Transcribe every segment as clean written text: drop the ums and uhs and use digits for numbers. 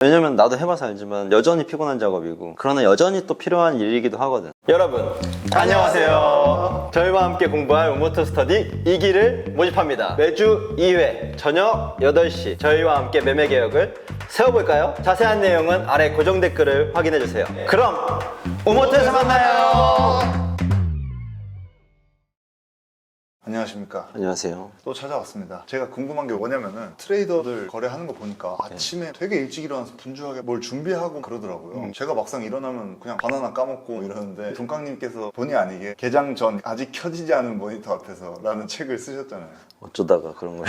왜냐면 나도 해봐서 알지만 여전히 피곤한 작업이고, 그러나 여전히 또 필요한 일이기도 하거든. 여러분 안녕하세요. 저희와 함께 공부할 우모토 스터디 2기를 모집합니다. 매주 2회 저녁 8시 저희와 함께 매매 계획을 세워볼까요? 자세한 내용은 아래 고정 댓글을 확인해주세요. 그럼 우모토에서 만나요. 안녕하십니까. 안녕하세요. 또 찾아왔습니다. 제가 궁금한 게 뭐냐면은 트레이더들 거래하는 거 보니까 아침에 되게 일찍 일어나서 분주하게 뭘 준비하고 그러더라고요. 제가 막상 일어나면 그냥 바나나 까먹고 이러는데 동강님께서 본의 아니게 개장 전 아직 켜지지 않은 모니터 앞에서 라는 책을 쓰셨잖아요. 어쩌다가 그런 거예요.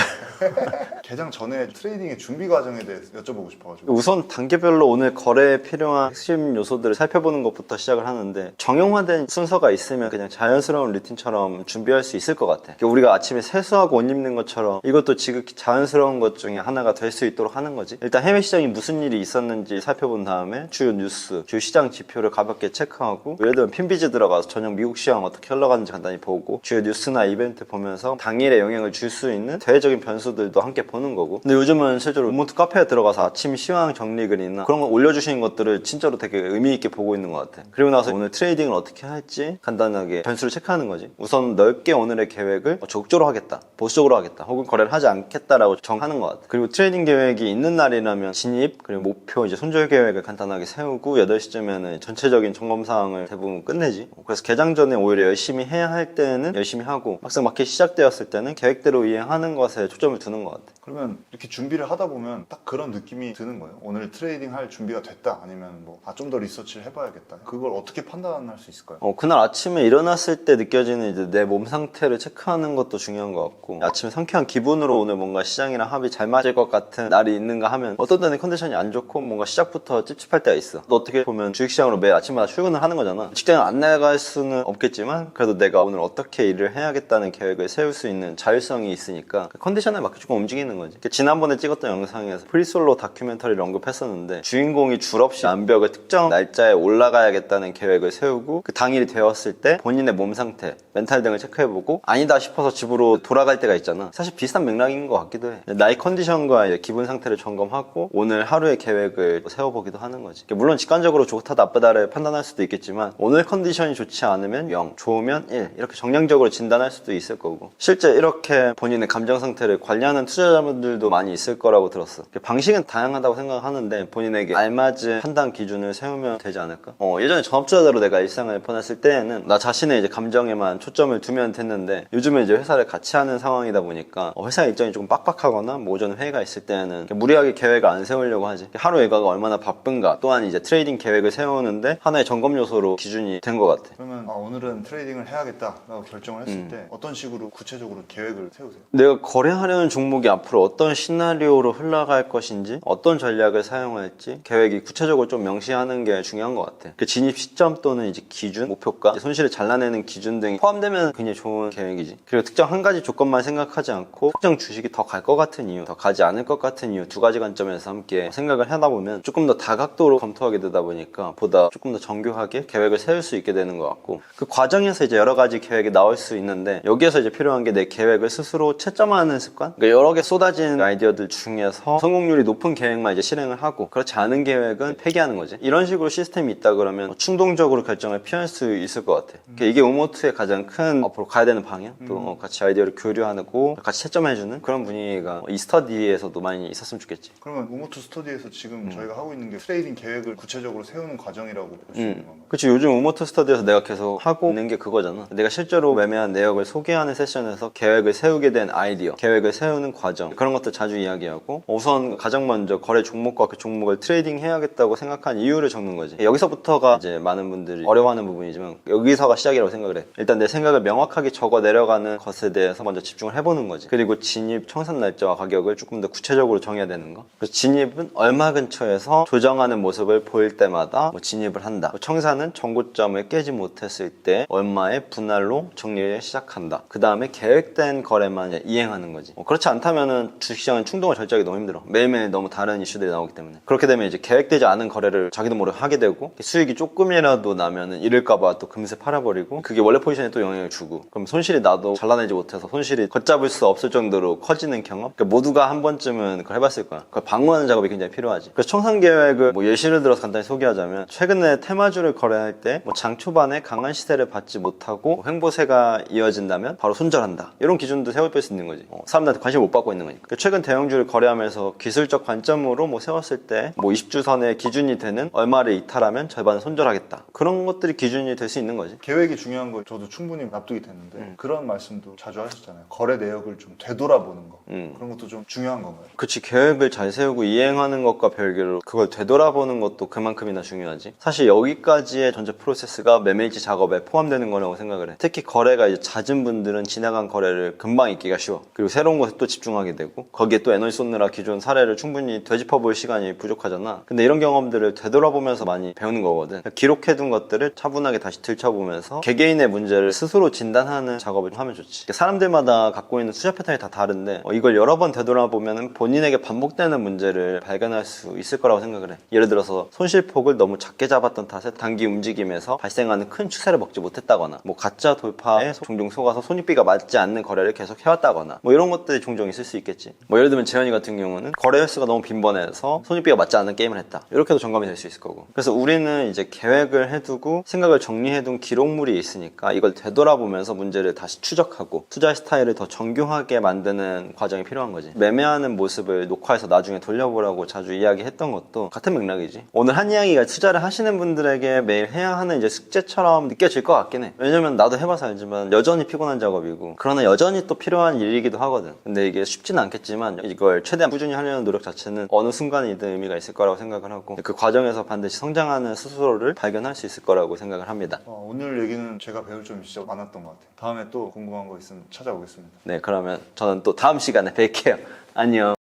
개장 전에 트레이딩의 준비 과정에 대해서 여쭤보고 싶어가지고. 우선 단계별로 오늘 거래에 필요한 핵심 요소들을 살펴보는 것부터 시작을 하는데, 정형화된 순서가 있으면 그냥 자연스러운 루틴처럼 준비할 수 있을 것 같아. 우리가 아침에 세수하고 옷 입는 것처럼 이것도 지극히 자연스러운 것 중에 하나가 될 수 있도록 하는 거지. 일단 해외 시장이 무슨 일이 있었는지 살펴본 다음에 주요 뉴스, 주요 시장 지표를 가볍게 체크하고, 예를 들면 핀비즈 들어가서 저녁 미국 시장 어떻게 흘러가는지 간단히 보고, 주요 뉴스나 이벤트 보면서 당일에 영향을 줄 수 있는 대외적인 변수들도 함께 보는 거고. 근데 요즘은 실제로 우모토 카페에 들어가서 아침 시황 정리 글이나 그런 거 올려주시는 것들을 진짜로 되게 의미 있게 보고 있는 것 같아. 그리고 나서 오늘 트레이딩을 어떻게 할지 간단하게 변수를 체크하는 거지. 우선 넓게 오늘의 계획을 적극적으로 하겠다, 보수적으로 하겠다, 혹은 거래를 하지 않겠다라고 정하는 것 같아. 그리고 트레이딩 계획이 있는 날이라면 진입, 그리고 목표, 이제 손절 계획을 간단하게 세우고 8시쯤에는 전체적인 점검 사항을 대부분 끝내지. 그래서 개장 전에 오히려 열심히 해야 할 때는 열심히 하고, 막상 마켓 시작되었을 때는 계획대로 이행하는 것에 초점을 두는 것 같아. 그러면 이렇게 준비를 하다 보면 딱 그런 느낌이 드는 거예요. 오늘 트레이딩 할 준비가 됐다, 아니면 좀 더 리서치를 해봐야겠다. 그걸 어떻게 판단할 수 있을까요? 그날 아침에 일어났을 때 느껴지는 이제 내 몸 상태를 체크하는 것도 중요한 것 같고, 아침에 상쾌한 기분으로 오늘 뭔가 시장이랑 합이 잘 맞을 것 같은 날이 있는가 하면, 어떤 때는 컨디션이 안 좋고 뭔가 시작부터 찝찝할 때가 있어. 또 어떻게 보면 주식시장으로 매일 아침마다 출근을 하는 거잖아. 직장을 안 나갈 수는 없겠지만 그래도 내가 오늘 어떻게 일을 해야겠다는 계획을 세울 수 있는 자율성이 있으니까 컨디션에 맞게 조금 움직이는 거지. 지난번에 찍었던 영상에서 프리솔로 다큐멘터리를 언급했었는데, 주인공이 줄없이 암벽을 특정 날짜에 올라가야겠다는 계획을 세우고, 그 당일이 되었을 때 본인의 몸 상태, 멘탈 등을 체크해보고 아니다 싶어서 집으로 돌아갈 때가 있잖아. 사실 비슷한 맥락인 것 같기도 해. 나의 컨디션과 이제 기분 상태를 점검하고 오늘 하루의 계획을 세워보기도 하는 거지. 물론 직관적으로 좋다 나쁘다를 판단할 수도 있겠지만, 오늘 컨디션이 좋지 않으면 0, 좋으면 1, 이렇게 정량적으로 진단할 수도 있을 거고, 실제 이렇게 본인의 감정 상태를 관리하는 투자자분들도 많이 있을 거라고 들었어. 방식은 다양하다고 생각하는데 본인에게 알맞은 판단 기준을 세우면 되지 않을까? 예전에 전업투자자로 내가 일상을 보냈을 때에는 나 자신의 이제 감정에만 초점을 두면 됐는데, 요즘은 이제 회사를 같이 하는 상황이다 보니까 회사 일정이 조금 빡빡하거나 오전 회의가 있을 때는 무리하게 계획을 안 세우려고 하지. 하루 일과가 얼마나 바쁜가, 또한 이제 트레이딩 계획을 세우는데 하나의 점검 요소로 기준이 된 것 같아. 그러면 오늘은 트레이딩을 해야겠다라고 결정을 했을 때 어떤 식으로 구체적으로 계획을 세우세요? 내가 거래하려는 종목이 앞으로 어떤 시나리오로 흘러갈 것인지, 어떤 전략을 사용할지 계획이 구체적으로 좀 명시하는 게 중요한 것 같아. 그 진입 시점 또는 이제 기준, 목표가, 손실을 잘라내는 기준 등이 포함되면 굉장히 좋은 계획이지. 그리고 특정 한 가지 조건만 생각하지 않고 특정 주식이 더 갈 것 같은 이유, 더 가지 않을 것 같은 이유, 두 가지 관점에서 함께 생각을 하다 보면 조금 더 다각도로 검토하게 되다 보니까 보다 조금 더 정교하게 계획을 세울 수 있게 되는 것 같고, 그 과정에서 이제 여러 가지 계획이 나올 수 있는데, 여기에서 이제 필요한 게 내 계획을 스스로 채점하는 습관? 그러니까 여러 개 쏟아진 아이디어들 중에서 성공률이 높은 계획만 이제 실행을 하고, 그렇지 않은 계획은 폐기하는 거지. 이런 식으로 시스템이 있다 그러면 충동적으로 결정을 피할 수 있을 것 같아. 그러니까 이게 우모토의 가장 큰 앞으로 가야 되는 방향, 또 같이 아이디어를 교류하고 같이 채점해주는 그런 분위기가 이 스터디에서도 많이 있었으면 좋겠지. 그러면 우모토 스터디에서 지금 저희가 하고 있는 게 트레이딩 계획을 구체적으로 세우는 과정이라고 볼 수 있는 건가요? 그치. 요즘 우모토 스터디에서 내가 계속 하고 있는 게 그거잖아. 내가 실제로 매매한 내역을 소개하는 세션에서 계획을 세우게 된 아이디어, 계획을 세우는 과정, 그런 것들 자주 이야기하고, 우선 가장 먼저 거래 종목과 그 종목을 트레이딩 해야겠다고 생각한 이유를 적는 거지. 여기서부터가 이제 많은 분들이 어려워하는 부분이지만 여기서가 시작이라고 생각을 해. 일단 내 생각을 명확하게 적어 내려가는 것에 대해서 먼저 집중을 해보는 거지. 그리고 진입 청산 날짜와 가격을 조금 더 구체적으로 정해야 되는 거. 그래서 진입은 얼마 근처에서 조정하는 모습을 보일 때마다 진입을 한다. 청산은 정고점을 깨지 못했을 때 얼마의 분할로 정리를 시작한다. 그 다음에 계획된 거래만 이행하는 거지. 그렇지 않다면은 주식시장은 충동을 절제하기 너무 힘들어. 매일매일 너무 다른 이슈들이 나오기 때문에. 그렇게 되면 이제 계획되지 않은 거래를 자기도 모르게 하게 되고, 수익이 조금이라도 나면은 잃을까봐 또 금세 팔아버리고, 그게 원래 포지션에 또 또 영향을 주고, 그럼 손실이 나도 잘라내지 못해서 손실이 걷잡을 수 없을 정도로 커지는 경험. 그러니까 모두가 한 번쯤은 그걸 해봤을 거야. 그걸 방어하는 작업이 굉장히 필요하지. 그래서 청산 계획을 뭐 예시를 들어서 간단히 소개하자면, 최근에 테마주를 거래할 때 뭐 장 초반에 강한 시세를 받지 못하고 횡보세가 이어진다면 바로 손절한다, 이런 기준도 세워볼 수 있는 거지. 사람들한테 관심 못 받고 있는 거니까. 그러니까 최근 대형주를 거래하면서 기술적 관점으로 뭐 세웠을 때 뭐 20주선의 기준이 되는 얼마를 이탈하면 절반은 손절하겠다, 그런 것들이 기준이 될 수 있는 거지. 계획이 중요한 거 저도 충분히 납득이 됐는데 그런 말씀도 자주 하셨잖아요. 거래 내역을 좀 되돌아보는 거. 그런 것도 좀 중요한 건가요? 그치, 계획을 잘 세우고 이행하는 것과 별개로 그걸 되돌아보는 것도 그만큼이나 중요하지. 사실 여기까지의 전체 프로세스가 매매일지 작업에 포함되는 거라고 생각을 해. 특히 거래가 이제 잦은 분들은 지나간 거래를 금방 잊기가 쉬워. 그리고 새로운 것에 또 집중하게 되고, 거기에 또 에너지 쏟느라 기존 사례를 충분히 되짚어볼 시간이 부족하잖아. 근데 이런 경험들을 되돌아보면서 많이 배우는 거거든. 기록해둔 것들을 차분하게 다시 들춰보면서 개개인의 문제를 스스로 진단하는 작업을 좀 하면 좋지. 사람들마다 갖고 있는 투자 패턴이 다 다른데 이걸 여러 번 되돌아보면 본인에게 반복되는 문제를 발견할 수 있을 거라고 생각을 해. 예를 들어서 손실폭을 너무 작게 잡았던 탓에 단기 움직임에서 발생하는 큰 추세를 먹지 못했다거나, 뭐 가짜 돌파에 종종 속아서 손익비가 맞지 않는 거래를 계속 해왔다거나, 뭐 이런 것들이 종종 있을 수 있겠지. 뭐 예를 들면 재현이 같은 경우는 거래 횟수가 너무 빈번해서 손익비가 맞지 않는 게임을 했다, 이렇게도 점검이 될 수 있을 거고. 그래서 우리는 이제 계획을 해두고 생각을 정리해둔 기록물이 있으니까 이걸 되돌아보면서 문제를 다시 추적하고 투자 스타일을 더 정교하게 만드는 과정이 필요한 거지. 매매하는 모습을 녹화해서 나중에 돌려보라고 자주 이야기했던 것도 같은 맥락이지. 오늘 한 이야기가 투자를 하시는 분들에게 매일 해야 하는 이제 숙제처럼 느껴질 것 같긴 해. 왜냐면 나도 해봐서 알지만 여전히 피곤한 작업이고, 그러나 여전히 또 필요한 일이기도 하거든. 근데 이게 쉽지는 않겠지만 이걸 최대한 꾸준히 하려는 노력 자체는 어느 순간이든 의미가 있을 거라고 생각을 하고, 그 과정에서 반드시 성장하는 스스로를 발견할 수 있을 거라고 생각을 합니다. 오늘 얘기는 제가 배울 점이 진짜 많았던 것 같아요. 다음에 또 궁금한 거 있으면 찾아오겠습니다. 네, 그러면 저는 또 다음 시간에 뵐게요. 안녕.